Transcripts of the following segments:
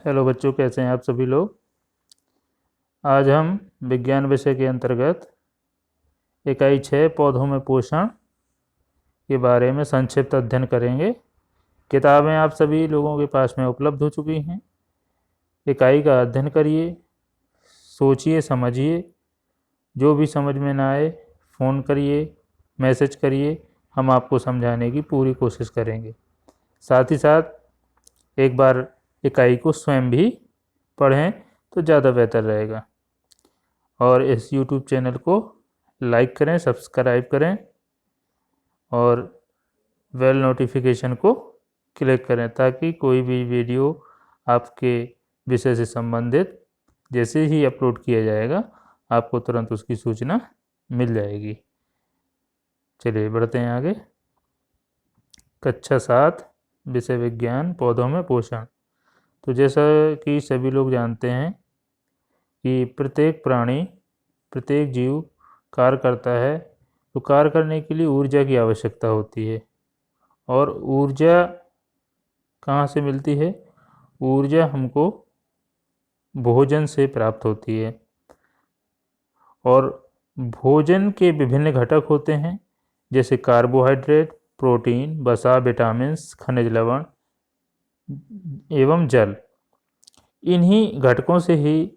Hello बच्चों, कैसे हैं आप सभी लोग। आज हम विज्ञान विषय के अंतर्गत इकाई 6 पौधों में पोषण के बारे में संक्षिप्त अध्ययन करेंगे। किताबें आप सभी लोगों के पास में उपलब्ध हो चुकी हैं। इकाई का अध्ययन करिए, सोचिए, समझिए। जो भी समझ में ना आए फ़ोन करिए, मैसेज करिए, हम आपको समझाने की पूरी कोशिश करेंगे। साथ ही साथ एक बार इकाई को स्वयं भी पढ़ें तो ज़्यादा बेहतर रहेगा। और इस YouTube चैनल को लाइक करें, सब्सक्राइब करें और बेल नोटिफिकेशन को क्लिक करें ताकि कोई भी वीडियो आपके विषय से संबंधित जैसे ही अपलोड किया जाएगा आपको तुरंत उसकी सूचना मिल जाएगी। चलिए बढ़ते हैं आगे। कक्षा 7 विषय विज्ञान पौधों में पोषण। तो जैसा कि सभी लोग जानते हैं कि प्रत्येक प्राणी, प्रत्येक जीव कार्य करता है तो कार्य करने के लिए ऊर्जा की आवश्यकता होती है। और ऊर्जा कहाँ से मिलती है? ऊर्जा हमको भोजन से प्राप्त होती है। और भोजन के विभिन्न घटक होते हैं जैसे कार्बोहाइड्रेट, प्रोटीन, वसा, विटामिन्स, खनिज लवण एवं जल। इन्हीं घटकों से ही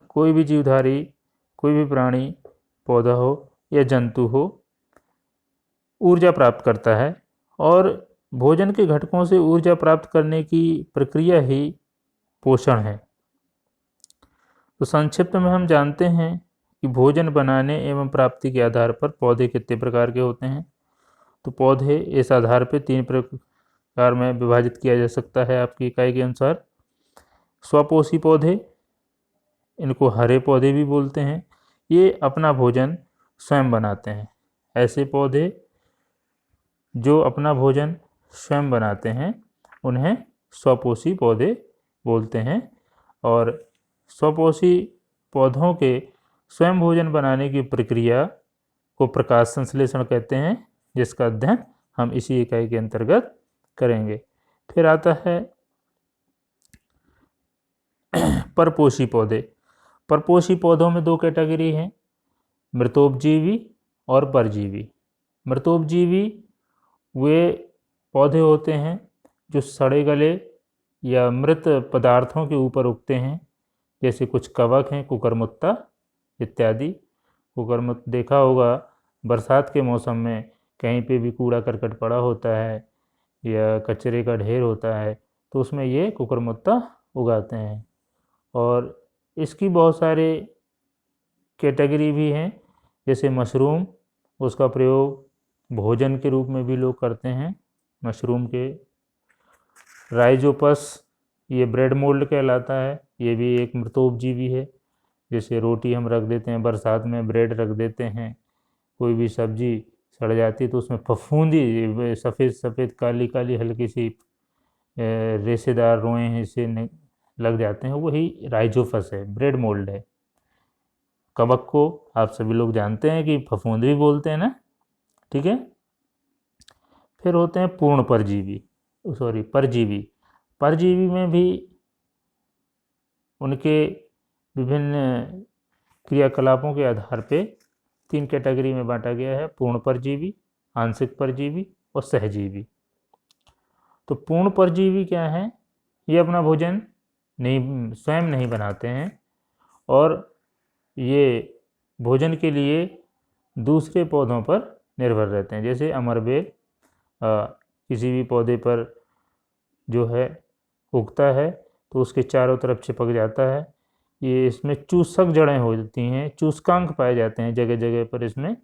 कोई भी जीवधारी, कोई भी प्राणी, पौधा हो या जंतु हो, ऊर्जा प्राप्त करता है। और भोजन के घटकों से ऊर्जा प्राप्त करने की प्रक्रिया ही पोषण है। तो संक्षिप्त में हम जानते हैं कि भोजन बनाने एवं प्राप्ति के आधार पर पौधे कितने प्रकार के होते हैं। तो पौधे इस आधार पर 3 प्रकार में विभाजित किया जा सकता है आपकी इकाई के अनुसार। स्वपोषी पौधे, इनको हरे पौधे भी बोलते हैं, ये अपना भोजन स्वयं बनाते हैं। ऐसे पौधे जो अपना भोजन स्वयं बनाते हैं उन्हें स्वपोषी पौधे बोलते हैं। और स्वपोषी पौधों के स्वयं भोजन बनाने की प्रक्रिया को प्रकाश संश्लेषण कहते हैं, जिसका अध्ययन हम इसी इकाई के अंतर्गत करेंगे। फिर आता है परपोषी पौधे। परपोषी पौधों में 2 कैटेगरी हैं, मृतोपजीवी और परजीवी। मृतोपजीवी वे पौधे होते हैं जो सड़े गले या मृत पदार्थों के ऊपर उगते हैं, जैसे कुछ कवक हैं, कुकुरमुत्ता इत्यादि। कुकुरमुत्ता देखा होगा, बरसात के मौसम में कहीं पे भी कूड़ा करकट पड़ा होता है या कचरे का ढेर होता है तो उसमें ये कुकुरमुत्ता उगाते हैं। और इसकी बहुत सारे कैटेगरी भी हैं, जैसे मशरूम, उसका प्रयोग भोजन के रूप में भी लोग करते हैं। मशरूम के राइजोपस, ये ब्रेड मोल्ड कहलाता है, ये भी एक मृतोपजीवी है। जैसे रोटी हम रख देते हैं, बरसात में ब्रेड रख देते हैं, कोई भी सब्जी सड़ जाती है तो उसमें फफूंदी, सफ़ेद सफ़ेद काली काली हल्की सी रेशेदार रोएँ हिस्से लग जाते हैं, वही राइजोपस है, ब्रेड मोल्ड है। कवक को आप सभी लोग जानते हैं कि फफूंद भी बोलते हैं ना, ठीक है। फिर होते हैं पूर्ण परजीवी, परजीवी। परजीवी में भी उनके विभिन्न क्रियाकलापों के आधार पे 3 कैटेगरी में बांटा गया है, पूर्ण परजीवी, आंशिक परजीवी और सहजीवी। तो पूर्ण परजीवी क्या है? ये अपना भोजन स्वयं नहीं बनाते हैं और ये भोजन के लिए दूसरे पौधों पर निर्भर रहते हैं। जैसे अमरबेल किसी भी पौधे पर जो है उगता है तो उसके चारों तरफ चिपक जाता है। ये इसमें चूसक जड़ें होती हैं, चूसकांक पाए जाते हैं जगह जगह पर इसमें,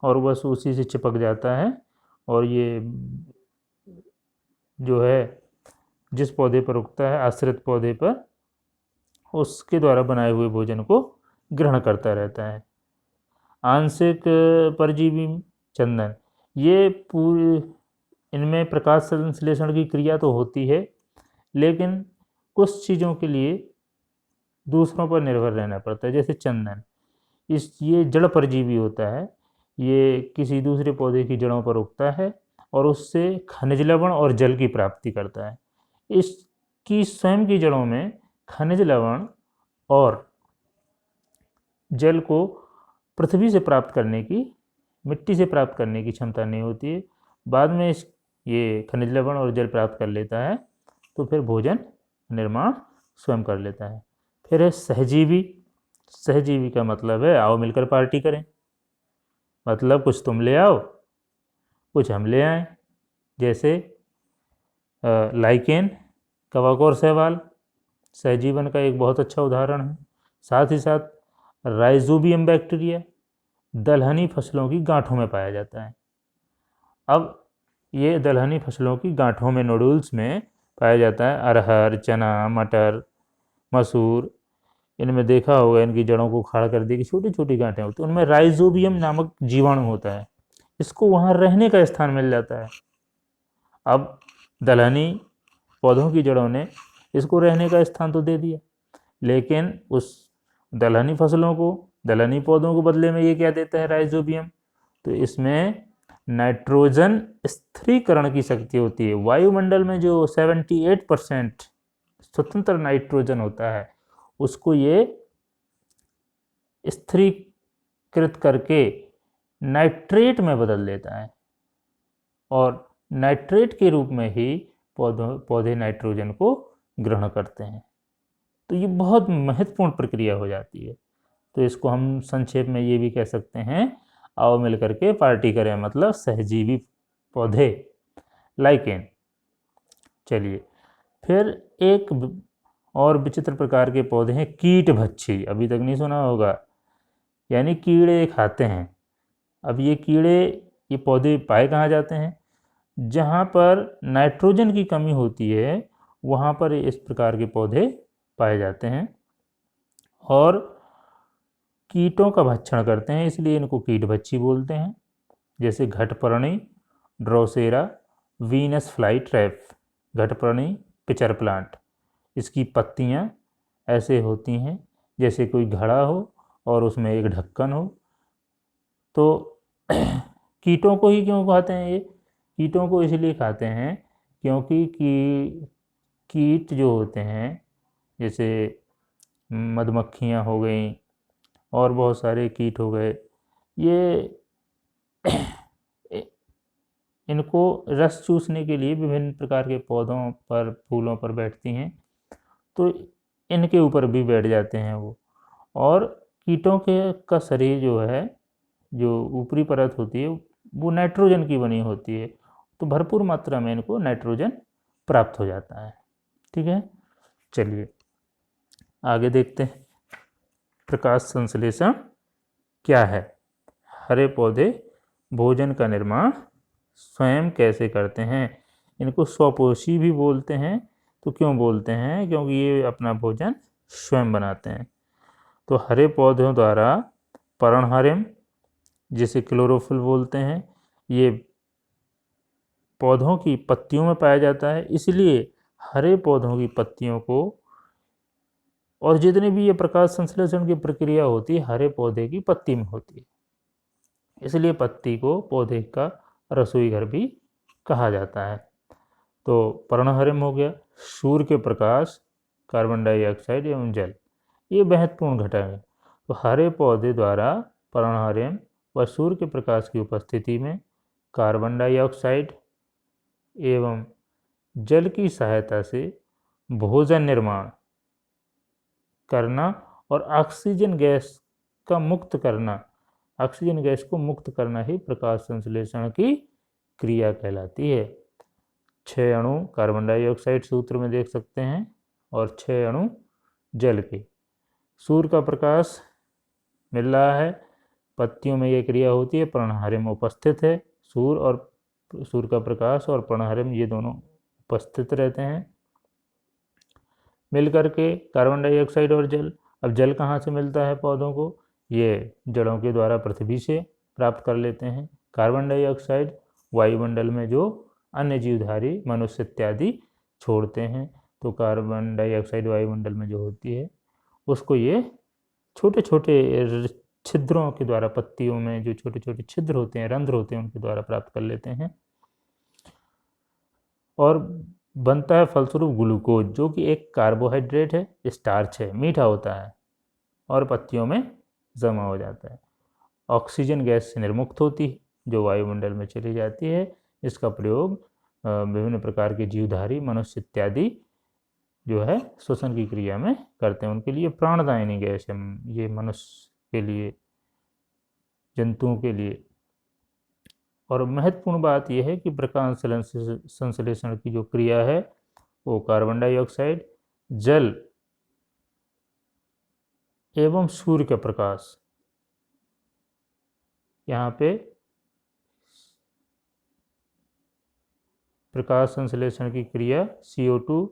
और बस उसी से चिपक जाता है। और ये जो है जिस पौधे पर उगता है, आश्रित पौधे पर, उसके द्वारा बनाए हुए भोजन को ग्रहण करता रहता है। आंशिक परजीवी चंदन, ये पूरी, इनमें प्रकाश संश्लेषण की क्रिया तो होती है लेकिन कुछ चीज़ों के लिए दूसरों पर निर्भर रहना पड़ता है। जैसे चंदन, ये जड़ परजीवी होता है, ये किसी दूसरे पौधे की जड़ों पर उगता है और उससे खनिज लवण और जल की प्राप्ति करता है। इसकी स्वयं की जड़ों में खनिज लवण और जल को पृथ्वी से प्राप्त करने की, मिट्टी से प्राप्त करने की क्षमता नहीं होती है। बाद में ये खनिज लवण और जल प्राप्त कर लेता है तो फिर भोजन निर्माण स्वयं कर लेता है। फिर है सहजीवी। सहजीवी का मतलब है आओ मिलकर पार्टी करें, मतलब कुछ तुम ले आओ कुछ हम ले आए। जैसे लाइकेन, कवक और शैवाल सहजीवन का एक बहुत अच्छा उदाहरण है। साथ ही साथ राइजोबियम बैक्टीरिया दलहनी फसलों की गांठों में पाया जाता है। अब ये दलहनी फसलों की गांठों में, नोडुल्स में पाया जाता है। अरहर, चना, मटर, मसूर, इनमें देखा होगा इनकी जड़ों को उखाड़ कर दी कि छोटी छोटी गांठें होती हैं, उनमें राइजोबियम नामक जीवाणु होता है। इसको वहाँ रहने का स्थान मिल जाता है। अब दलहनी पौधों की जड़ों ने इसको रहने का स्थान तो दे दिया, लेकिन उस दलहनी फसलों को, दलहनी पौधों को बदले में ये क्या देता है राइजोबियम, तो इसमें नाइट्रोजन स्थिरीकरण की शक्ति होती है। वायुमंडल में जो 78% स्वतंत्र नाइट्रोजन होता है उसको ये स्थिरीकृत करके नाइट्रेट में बदल देता है और नाइट्रेट के रूप में ही पौधे नाइट्रोजन को ग्रहण करते हैं। तो ये बहुत महत्वपूर्ण प्रक्रिया हो जाती है। तो इसको हम संक्षेप में ये भी कह सकते हैं आओ मिल करके पार्टी करें, मतलब सहजीवी पौधे, लाइकेन। चलिए, फिर एक और विचित्र प्रकार के पौधे हैं कीटभक्षी। अभी तक नहीं सुना होगा, यानी कीड़े खाते हैं। अब ये कीड़े, ये पौधे पाए कहाँ जाते हैं? जहाँ पर नाइट्रोजन की कमी होती है वहाँ पर इस प्रकार के पौधे पाए जाते हैं और कीटों का भक्षण करते हैं, इसलिए इनको कीटभक्षी बोलते हैं। जैसे घटपर्णी, ड्रोसेरा, वीनस फ्लाई ट्रैप। घटपर्णी पिचर प्लांट, इसकी पत्तियाँ ऐसे होती हैं जैसे कोई घड़ा हो और उसमें एक ढक्कन हो। तो कीटों को ही क्यों खाते हैं ये? कीटों को इसलिए खाते हैं क्योंकि कीट जो होते हैं, जैसे मधुमक्खियाँ हो गई और बहुत सारे कीट हो गए, ये इनको रस चूसने के लिए विभिन्न प्रकार के पौधों पर, फूलों पर बैठती हैं, तो इनके ऊपर भी बैठ जाते हैं वो। और कीटों के का शरीर जो है, जो ऊपरी परत होती है वो नाइट्रोजन की बनी होती है, तो भरपूर मात्रा में इनको नाइट्रोजन प्राप्त हो जाता है। ठीक है, चलिए आगे देखते हैं प्रकाश संश्लेषण क्या है। हरे पौधे भोजन का निर्माण स्वयं कैसे करते हैं? इनको स्वपोषी भी बोलते हैं। तो क्यों बोलते हैं? क्योंकि ये अपना भोजन स्वयं बनाते हैं। तो हरे पौधों द्वारा पर्णहरिम, जिसे क्लोरोफिल बोलते हैं, ये पौधों की पत्तियों में पाया जाता है, इसलिए हरे पौधों की पत्तियों को, और जितने भी ये प्रकाश संश्लेषण की प्रक्रिया होती है हरे पौधे की पत्ती में होती है, इसलिए पत्ती को पौधे का रसोई घर भी कहा जाता है। तो पर्णहरिम हो गया। सूर्य के प्रकाश, कार्बन डाइऑक्साइड एवं जल, ये महत्वपूर्ण घटक है। तो हरे पौधे द्वारा पर्णहरिम व सूर्य के प्रकाश की उपस्थिति में कार्बन डाइऑक्साइड एवं जल की सहायता से भोजन निर्माण करना और ऑक्सीजन गैस का मुक्त करना, ऑक्सीजन गैस को मुक्त करना ही प्रकाश संश्लेषण की क्रिया कहलाती है। 6 अणु कार्बन डाइऑक्साइड सूत्र में देख सकते हैं और 6 अणु जल के। सूर्य का प्रकाश मिल रहा है, पत्तियों में ये क्रिया होती है, पर्णहरिम उपस्थित है। सूर्य का प्रकाश और पर्णहरिम ये दोनों उपस्थित रहते हैं मिलकर के, कार्बन डाइऑक्साइड और जल। अब जल कहाँ से मिलता है पौधों को? ये जड़ों के द्वारा पृथ्वी से प्राप्त कर लेते हैं। कार्बन डाइऑक्साइड वायुमंडल में जो अन्य जीवधारी, मनुष्य इत्यादि छोड़ते हैं, तो कार्बन डाइऑक्साइड वायुमंडल में जो होती है उसको ये छोटे छोटे छिद्रों के द्वारा, पत्तियों में जो छोटे छोटे छिद्र होते हैं, रंध्र होते हैं, उनके द्वारा प्राप्त कर लेते हैं। और बनता है फलस्वरूप ग्लूकोज, जो कि एक कार्बोहाइड्रेट है, स्टार्च है, मीठा होता है और पत्तियों में जमा हो जाता है। ऑक्सीजन गैस से निर्मुक्त होती है जो वायुमंडल में चली जाती है। इसका प्रयोग विभिन्न प्रकार के जीवधारी, मनुष्य इत्यादि जो है श्वसन की क्रिया में करते हैं। उनके लिए प्राणदायिनी गैस है ये, मनुष्य के लिए, जंतुओं के लिए। और महत्वपूर्ण बात यह है कि प्रकाश संश्लेषण की जो क्रिया है वो कार्बन डाइऑक्साइड, जल एवं सूर्य का प्रकाश, यहाँ पे प्रकाश संश्लेषण की क्रिया CO2,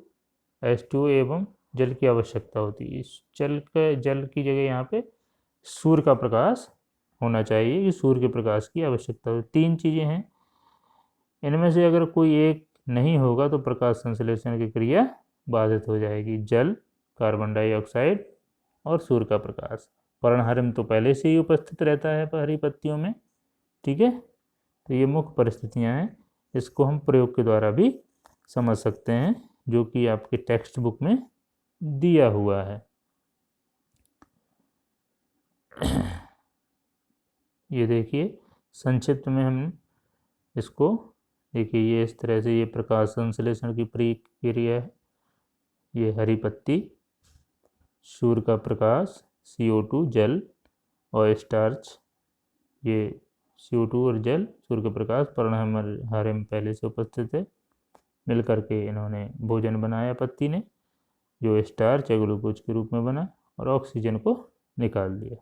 H2O एवं जल की आवश्यकता होती है। इस जल की जगह यहाँ पे सूर्य का प्रकाश होना चाहिए, कि सूर्य के प्रकाश की आवश्यकता होती है। 3 चीज़ें हैं, इनमें से अगर कोई एक नहीं होगा तो प्रकाश संश्लेषण की क्रिया बाधित हो जाएगी। जल, कार्बन डाइऑक्साइड और सूर्य का प्रकाश। पर्णहरिम तो पहले से ही उपस्थित रहता है हरी पत्तियों में, ठीक है। तो ये मुख्य परिस्थितियां हैं, इसको हम प्रयोग के द्वारा भी समझ सकते हैं, जो कि आपके टेक्स्ट बुक में दिया हुआ है। ये देखिए, संक्षिप्त में हम इसको देखिए, ये इस तरह से ये प्रकाश संश्लेषण की प्रक्रिया है। ये हरी पत्ती, सूर्य का प्रकाश, CO2 जल और स्टार्च, ये CO2 और जल, सूर्य का प्रकाश पर्णहरिम पहले से उपस्थित है। मिल करके इन्होंने भोजन बनाया पत्ती ने, जो स्टार्च या ग्लूकोज के रूप में बना और ऑक्सीजन को निकाल दिया।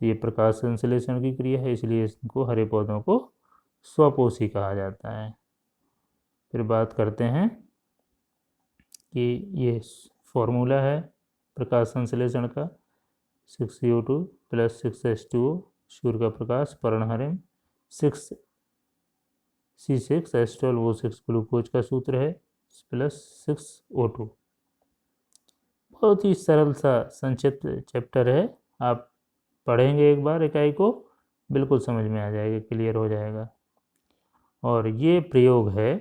तो ये प्रकाश संश्लेषण की क्रिया है, इसलिए इसको हरे पौधों को स्वपोषी कहा जाता है। फिर बात करते हैं कि ये फॉर्मूला है प्रकाश संश्लेषण का, 6CO2 + 6H2O, सूर्य का प्रकाश, पर्णहरिम, 6C6H12O6 ग्लूकोज का सूत्र है, +6O2। बहुत ही सरल सा संक्षिप्त चैप्टर है, आप पढ़ेंगे एक बार इकाई को, बिल्कुल समझ में आ जाएगा, क्लियर हो जाएगा। और ये प्रयोग है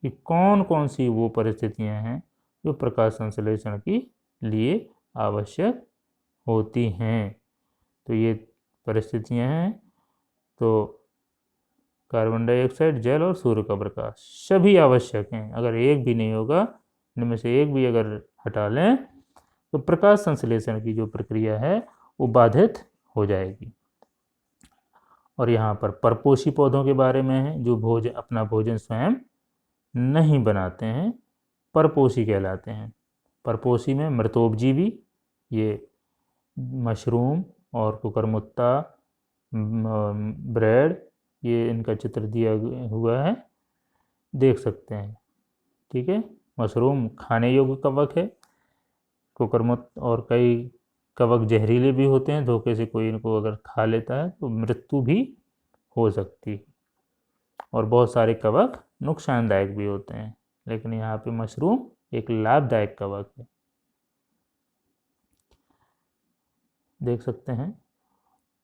कि कौन कौन सी वो परिस्थितियां हैं जो प्रकाश संश्लेषण के लिए आवश्यक होती हैं। तो ये परिस्थितियां हैं, तो कार्बन डाइऑक्साइड, जल और सूर्य का प्रकाश सभी आवश्यक हैं। अगर एक भी नहीं होगा, इनमें से एक भी अगर हटा लें तो प्रकाश संश्लेषण की जो प्रक्रिया है वो बाधित हो जाएगी। और यहाँ पर परपोषी पौधों के बारे में है, जो अपना भोजन स्वयं नहीं बनाते हैं, परपोषी कहलाते हैं। परपोषी में मृतोपजीवी, ये मशरूम और कुकुरमुत्ता, ब्रेड, ये इनका चित्र दिया हुआ है, देख सकते हैं, ठीक है। मशरूम खाने योग्य कवक है, कुकुरमुत्ता और कई कवक जहरीले भी होते हैं, धोखे से कोई इनको अगर खा लेता है तो मृत्यु भी हो सकती है। और बहुत सारे कवक नुकसानदायक भी होते हैं, लेकिन यहाँ पे मशरूम एक लाभदायक कवक है, देख सकते हैं।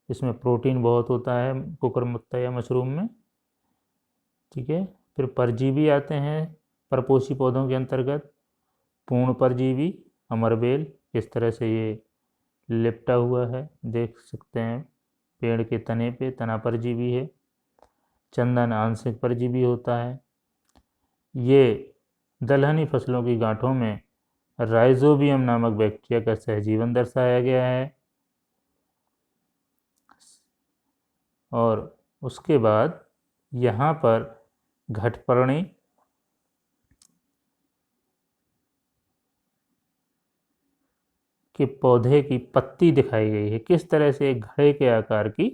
इसमें प्रोटीन बहुत होता है कुकुरमुत्ता या मशरूम में, ठीक है। फिर परजीवी आते हैं परपोषी पौधों के अंतर्गत। पूर्ण परजीवी, अमरबेल, इस तरह से ये लिपटा हुआ है, देख सकते हैं। पेड़ के तने पे तना परजीवी है। चंदन आंशिक परजीवी होता है। ये दलहनी फसलों की गांठों में राइजोबियम नामक बैक्टीरिया का सहजीवन दर्शाया गया है। और उसके बाद यहाँ पर घटपर्णी, के पौधे की पत्ती दिखाई गई है, किस तरह से एक घड़े के आकार की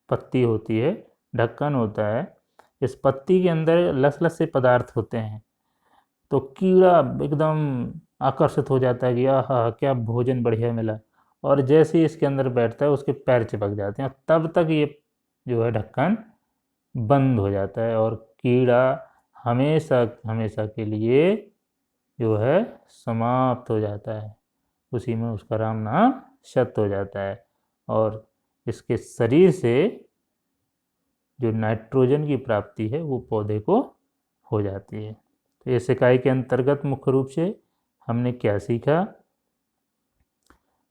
पत्ती होती है, ढक्कन होता है, इस पत्ती के अंदर लस से पदार्थ होते हैं, तो कीड़ा एकदम आकर्षित हो जाता है कि आहा क्या भोजन बढ़िया मिला, और जैसे ही इसके अंदर बैठता है उसके पैर चिपक जाते हैं, तब तक ये जो है ढक्कन बंद हो जाता है और कीड़ा हमेशा हमेशा के लिए जो है समाप्त हो जाता है, उसी में उसका राम नाम शत हो जाता है। और इसके शरीर से जो नाइट्रोजन की प्राप्ति है वो पौधे को हो जाती है। तो इस इकाई के अंतर्गत मुख्य रूप से हमने क्या सीखा?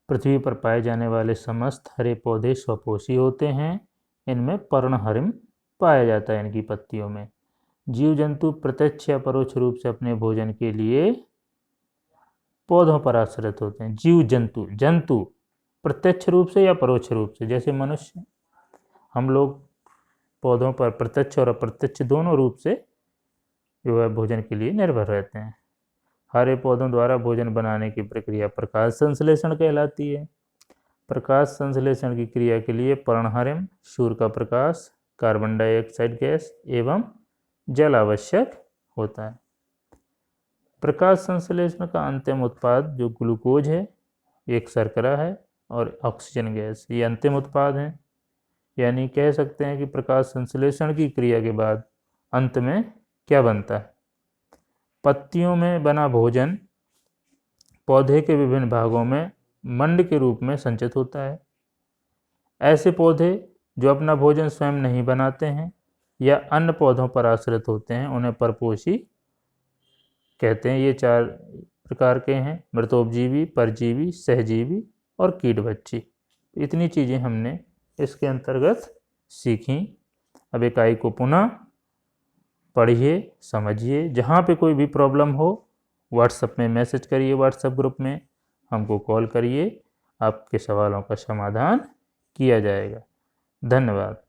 पृथ्वी पर पाए जाने वाले समस्त हरे पौधे स्वपोषी होते हैं। इनमें पर्णहरिम पाया जाता है इनकी पत्तियों में। जीव जंतु प्रत्यक्ष या परोक्ष रूप से अपने भोजन के लिए पौधों पर आश्रित होते हैं। जीव जंतु जंतु प्रत्यक्ष रूप से या परोक्ष रूप से, जैसे मनुष्य, हम लोग पौधों पर प्रत्यक्ष और अप्रत्यक्ष दोनों रूप से जो है भोजन के लिए निर्भर रहते हैं। हरे पौधों द्वारा भोजन बनाने की प्रक्रिया प्रकाश संश्लेषण कहलाती है। प्रकाश संश्लेषण की क्रिया के लिए पर्णहरिम, सूर्य का प्रकाश, कार्बन डाइऑक्साइड गैस एवं जल आवश्यक होता है। प्रकाश संश्लेषण का अंतिम उत्पाद जो ग्लूकोज है, एक शर्करा है, और ऑक्सीजन गैस, ये अंतिम उत्पाद हैं। यानी कह सकते हैं कि प्रकाश संश्लेषण की क्रिया के बाद अंत में क्या बनता है? पत्तियों में बना भोजन पौधे के विभिन्न भागों में मंड के रूप में संचित होता है। ऐसे पौधे जो अपना भोजन स्वयं नहीं बनाते हैं या अन्य पौधों पर आश्रित होते हैं, उन्हें परपोषी कहते हैं। ये 4 प्रकार के हैं: मृतोपजीवी, परजीवी, सहजीवी और कीटभक्षी। इतनी चीज़ें हमने इसके अंतर्गत सीखी। अब इकाई को पुनः पढ़िए, समझिए। जहाँ पे कोई भी प्रॉब्लम हो व्हाट्सएप में मैसेज करिए, व्हाट्सएप ग्रुप में हमको कॉल करिए, आपके सवालों का समाधान किया जाएगा। धन्यवाद।